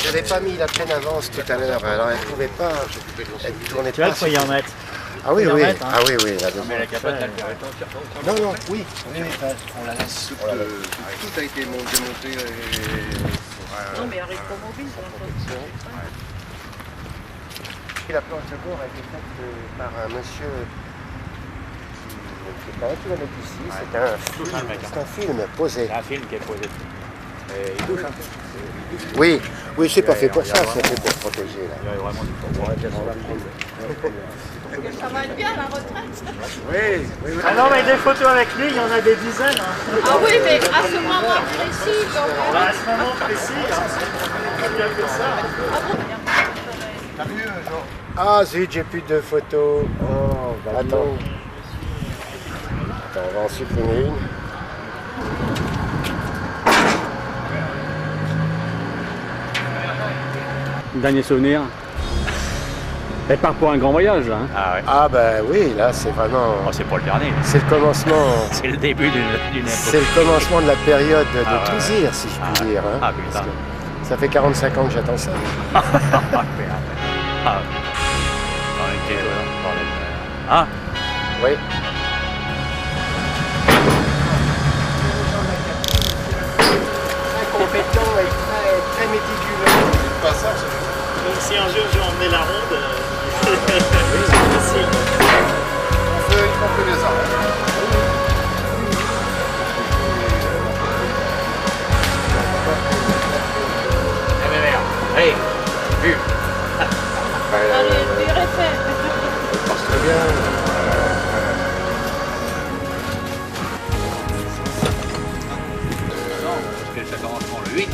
J'avais pas mis la peine avance tout à l'heure, alors elle pouvait pas. Elle tournait tu vois, pas. il faut y en mettre. Ah oui, faut y en oui. mettre, hein. Ah oui, oui, là devant. Mais la capote, elle Non, non, oui. On la laisse. Tout a été démonté. Non, mais arrête pas mobile pour l'instant. La planche de bord a été faite par un monsieur qui n'est pas un kilomètre d'ici, c'est un film posé. C'est un film qui est posé. Et il touche un peu. Oui, oui, c'est pas fait pour ça, c'est fait pour protéger. Là. Il y a vraiment du Ça va être bien la retraite. Oui, oui, oui. Ah non, mais des photos avec lui, il y en a des dizaines. Hein. Ah oui, mais à ce moment précis, donc. À ce moment précis, il y a que ça. T'as vu, genre? Ah zut, j'ai plus de photos. Oh, bah attends. Attends, on va en supprimer une. Dernier souvenir. Elle part pour un grand voyage, là. Hein. Ah ouais. Ah bah oui, là c'est vraiment... Oh, c'est pas le dernier. C'est le commencement... C'est le début d'une C'est le commencement de la période de Ah ouais. plaisir, si je puis dire. Hein, Ah putain. parce que ça fait 45 ans que j'attends ça. Ah. Ok, ah. Oui. Très compétent et très méticuleux. Pas ça, Donc si un jour je vais emmener la ronde, c'est facile. on fait des arrêts. Hey, vu. Allez, tu refais. passe très bien. Non, parce que ça commence pour le 8.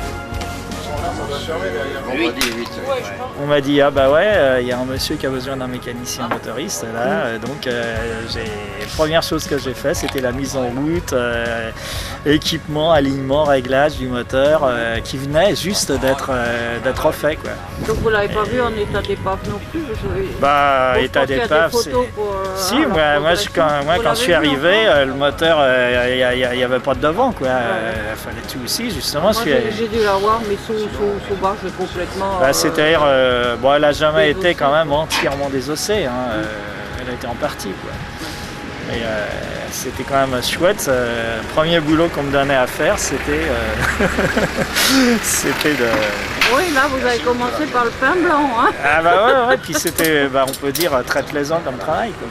On m'a dit, ah bah ouais, il y a un monsieur qui a besoin d'un mécanicien motoriste là, donc première chose que j'ai fait, c'était la mise en route, équipement, alignement, réglage du moteur, qui venait juste d'être refait, quoi. Donc vous l'avez pas vu en état d'épave non plus? Bah, état d'épave, c'est... Si, moi quand je suis arrivé, le moteur, il n'y avait pas de devant, quoi. Il fallait tout aussi, justement. Moi j'ai dû l'avoir, mais sous barge complètement... Bah, c'est-à-dire, bon, elle n'a jamais été quand même entièrement désossée, hein. Elle a été en partie, quoi. Mais c'était quand même chouette. Le premier boulot qu'on me donnait à faire, c'était c'était de... Oui, là vous avez commencé par le pain blanc, hein. Ah bah ouais, puis c'était, bah, on peut dire, très plaisant comme travail, quoi.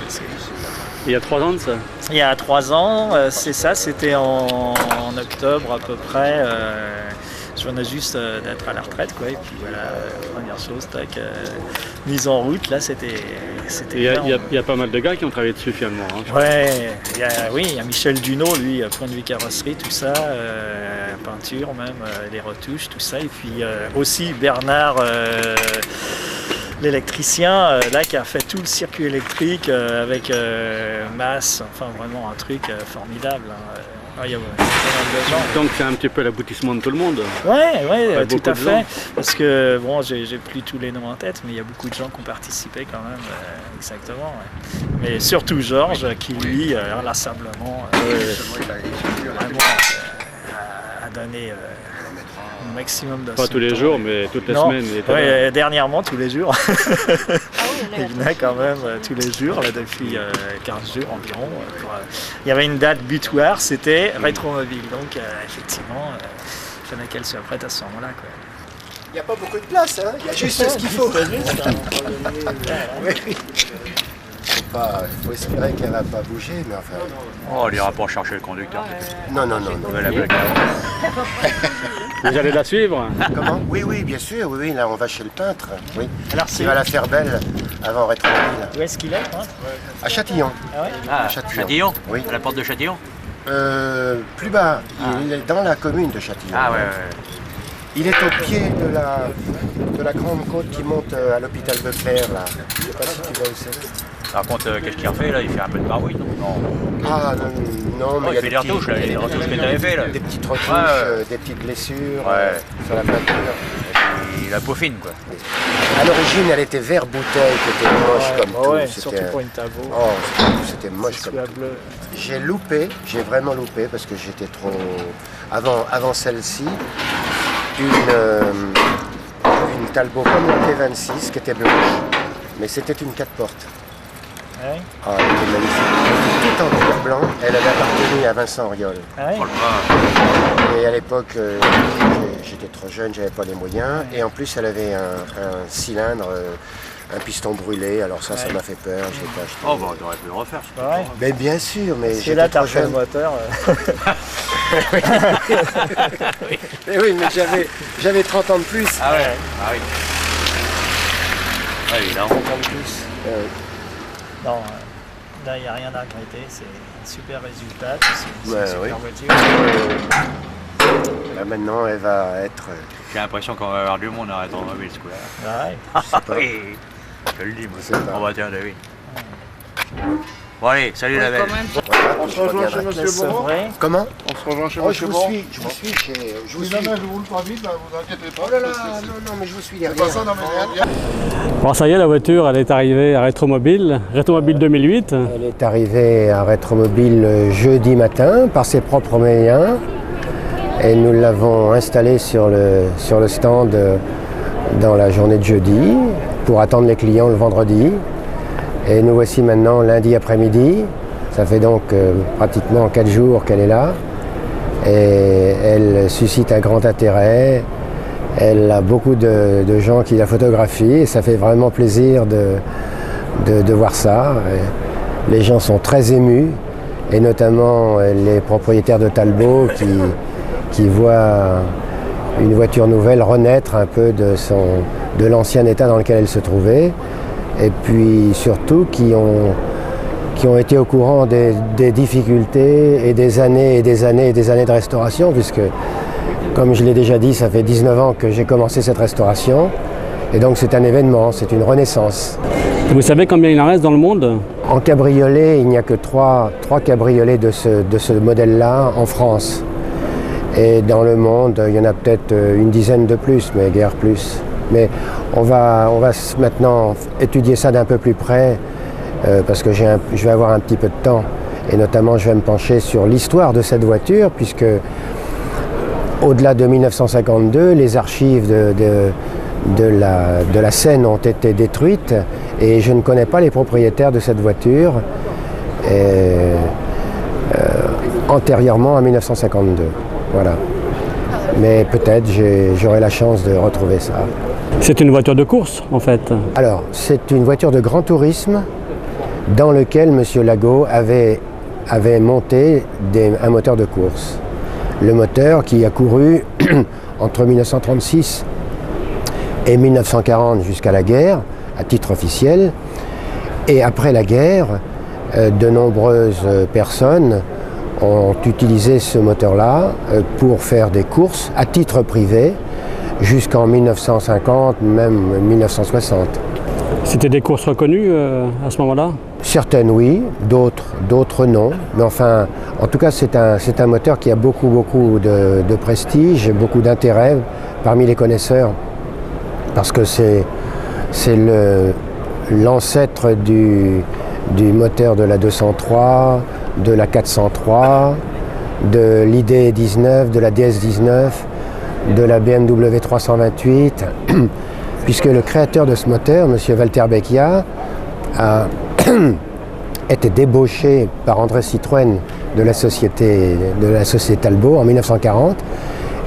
Il y a 3 ans de ça? Il y a 3 ans, c'est ça, c'était en octobre à peu près. Je venais juste d'être à la retraite, quoi, et puis voilà, première chose, tac, mise en route, là c'était... Il y a pas mal de gars qui ont travaillé dessus finalement. Hein, ouais, il y a Michel Dunot, lui, point de vue carrosserie, tout ça, peinture même, les retouches, tout ça, et puis aussi Bernard, l'électricien, là qui a fait tout le circuit électrique avec masse, enfin vraiment un truc formidable. Hein. Il y a pas mal de gens. Donc c'est un petit peu l'aboutissement de tout le monde. Ouais, tout à fait. Parce que bon, j'ai plus tous les noms en tête, mais il y a beaucoup de gens qui ont participé quand même, exactement. Ouais. Mais surtout Georges, qui lui, inlassablement, vraiment, a donné un maximum de... Pas tous les jours, mais toutes les semaines. Ouais, dernièrement, tous les jours. Il venait quand même tous les jours, là, depuis 15 jours environ. Il y avait une date butoir, c'était Rétromobile. Donc, effectivement, il fallait qu'elle soit prête à ce moment-là, quoi. Il n'y a pas beaucoup de place, hein. Il y a juste ce qu'il faut. Il faut espérer qu'elle ne va pas bouger, mais enfin... Oh, on n'ira pas chercher le conducteur. Non. Vous allez la suivre? Comment? Oui, bien sûr, oui, là on va chez le peintre. Oui. Alors, il va la faire belle avant Rétromobile. Où est-ce qu'il est, hein? À Châtillon. Ah ouais? À Châtillon? Oui. À la porte de Châtillon? Plus bas, il est dans la commune de Châtillon. Ah ouais. Il est au pied de la grande côte qui monte à l'hôpital Beuclair, là. Je sais pas si tu vois où c'est. Par contre, qu'est-ce qu'il refait là? Il fait un peu de barouille, non? Ah non, mais il fait des retouches là, les retouches que tu avais fait là. Des petites retouches, des petites blessures sur la peinture. Et puis la peaufine, quoi. À l'origine, elle était vert bouteille, qui était moche comme tout. Ouais, surtout pour une Talbot. Oh, c'était moche comme tout. J'ai loupé, j'ai vraiment loupé parce que j'étais trop... Avant celle-ci, une Talbot comme la T26 qui était blanche, mais c'était une 4 portes. Ouais. Ah, elle était magnifique. Elle était toute en cuir blanc. Elle avait appartenu à Vincent Auriol. Ah ouais. Et à l'époque, j'étais trop jeune, j'avais pas les moyens. Et en plus, elle avait un cylindre, un piston brûlé. Alors ça m'a fait peur. Je l'ai pas acheté. Oh, bah, on aurait pu le refaire. C'est pas vrai. Mais bien sûr, mais c'est là t'as fait le moteur. Oui, mais j'avais 30 ans de plus. Ah ouais. Ah oui. Ah, évidemment. 30 ans de plus. Non, là il n'y a rien à regretter, c'est un super résultat, c'est une super voiture. Là, maintenant elle va être... J'ai l'impression qu'on va avoir du monde à Rétromobile ce coup-là. Ouais. Oui, je le dis, moi. On va dire de oui. Bon allez, salut la belle. On se rejoint chez Monsieur Bourreau. Comment? On se rejoint chez Monsieur Bourreau. Je vous suis chez... Je vous roule pas vite, là, vous inquiétez pas. Oh là là, non, mais je vous suis derrière. Bon, ça y est, la voiture, elle est arrivée à Rétromobile 2008. Elle est arrivée à Rétromobile jeudi matin par ses propres moyens et nous l'avons installée sur le stand dans la journée de jeudi pour attendre les clients le vendredi. Et nous voici maintenant lundi après-midi. Ça fait donc pratiquement 4 jours qu'elle est là. Et elle suscite un grand intérêt. Elle a beaucoup de gens qui la photographient et ça fait vraiment plaisir de voir ça. Et les gens sont très émus, et notamment les propriétaires de Talbot qui voient une voiture nouvelle renaître un peu de l'ancien état dans lequel elle se trouvait. Et puis surtout qui qui ont été au courant des difficultés et des années de restauration, puisque, comme je l'ai déjà dit, ça fait 19 ans que j'ai commencé cette restauration. Et donc c'est un événement, c'est une renaissance. Vous savez combien il en reste dans le monde? En cabriolet, il n'y a que trois cabriolets de ce modèle-là en France. Et dans le monde, il y en a peut-être une dizaine de plus, mais guère plus. Mais on va maintenant étudier ça d'un peu plus près, parce que je vais avoir un petit peu de temps. Et notamment, je vais me pencher sur l'histoire de cette voiture, puisque au-delà de 1952, les archives de la scène ont été détruites et je ne connais pas les propriétaires de cette voiture antérieurement à 1952. Voilà. Mais peut-être j'aurai la chance de retrouver ça. C'est une voiture de course en fait? Alors, c'est une voiture de grand tourisme dans lequel M. Lago avait monté un moteur de course. Le moteur qui a couru entre 1936 et 1940 jusqu'à la guerre, à titre officiel. Et après la guerre, de nombreuses personnes ont utilisé ce moteur-là pour faire des courses à titre privé jusqu'en 1950, même 1960. C'était des courses reconnues à ce moment-là? Certaines oui, d'autres non. Mais enfin, en tout cas, c'est un moteur qui a beaucoup de prestige, beaucoup d'intérêt parmi les connaisseurs. Parce que c'est l'ancêtre du moteur de la 203, de la 403, de l'ID19, de la DS19, de la BMW 328, puisque le créateur de ce moteur, M. Walter Becchia, a été débauché par André Citroën de la société Talbot en 1940,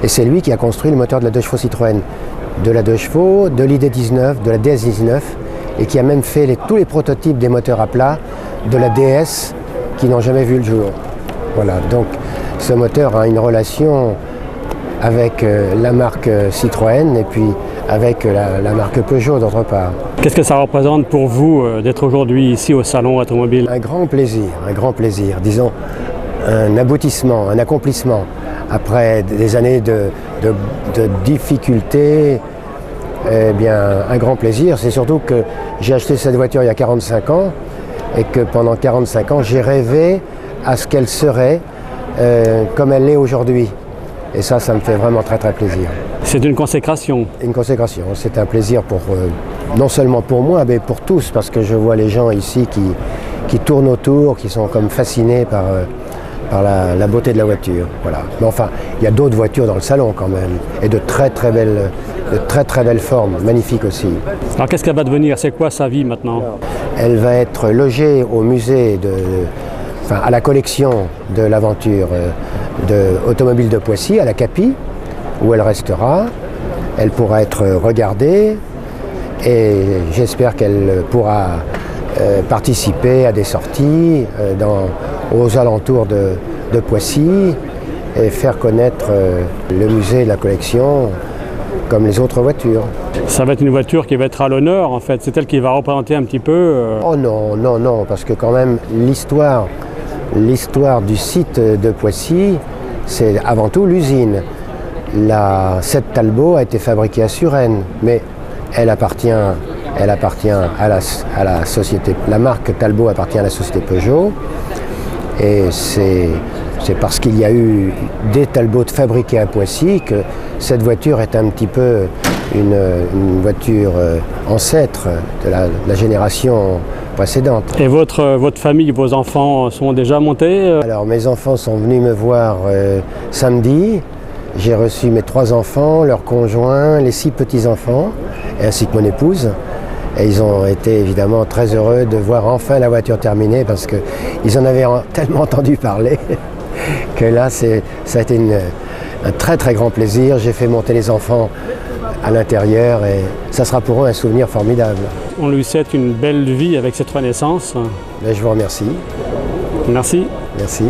et c'est lui qui a construit le moteur de la 2 chevaux Citroën, de la 2 chevaux, de l'ID19, de la DS19, et qui a même fait tous les prototypes des moteurs à plat de la DS qui n'ont jamais vu le jour. Voilà, donc ce moteur a une relation avec la marque Citroën et puis avec la marque Peugeot d'autre part. Qu'est-ce que ça représente pour vous d'être aujourd'hui ici au Salon Automobile? Un grand plaisir, disons un aboutissement, un accomplissement. Après des années de difficultés, eh bien, un grand plaisir. C'est surtout que j'ai acheté cette voiture il y a 45 ans et que pendant 45 ans, j'ai rêvé à ce qu'elle serait comme elle l'est aujourd'hui. Et ça me fait vraiment très plaisir. C'est une consécration? Une consécration. C'est un plaisir non seulement pour moi, mais pour tous, parce que je vois les gens ici qui tournent autour, qui sont comme fascinés par la beauté de la voiture. Voilà. Mais enfin, il y a d'autres voitures dans le salon quand même, et de très belles formes, magnifiques aussi. Alors qu'est-ce qu'elle va devenir? C'est quoi sa vie maintenant? Elle va être logée au musée, à la collection de l'aventure automobile de Poissy, à la Capi, où elle restera. Elle pourra être regardée et j'espère qu'elle pourra participer à des sorties aux alentours de Poissy et faire connaître le musée et la collection comme les autres voitures. Ça va être une voiture qui va être à l'honneur en fait, c'est elle qui va représenter un petit peu... Oh non, parce que quand même l'histoire du site de Poissy, c'est avant tout l'usine. Cette Talbot a été fabriquée à Suresnes, mais elle appartient à la société, la marque Talbot appartient à la société Peugeot, et c'est parce qu'il y a eu des Talbot fabriqués à Poissy que cette voiture est un petit peu une voiture ancêtre de la génération précédente. Et votre famille, vos enfants sont déjà montés? Alors mes enfants sont venus me voir samedi. J'ai reçu mes 3 enfants, leurs conjoints, les 6 petits-enfants, ainsi que mon épouse. Et ils ont été évidemment très heureux de voir enfin la voiture terminée parce qu'ils en avaient tellement entendu parler que là, ça a été un très grand plaisir. J'ai fait monter les enfants à l'intérieur et ça sera pour eux un souvenir formidable. On lui souhaite une belle vie avec cette renaissance. Mais je vous remercie. Merci. Merci.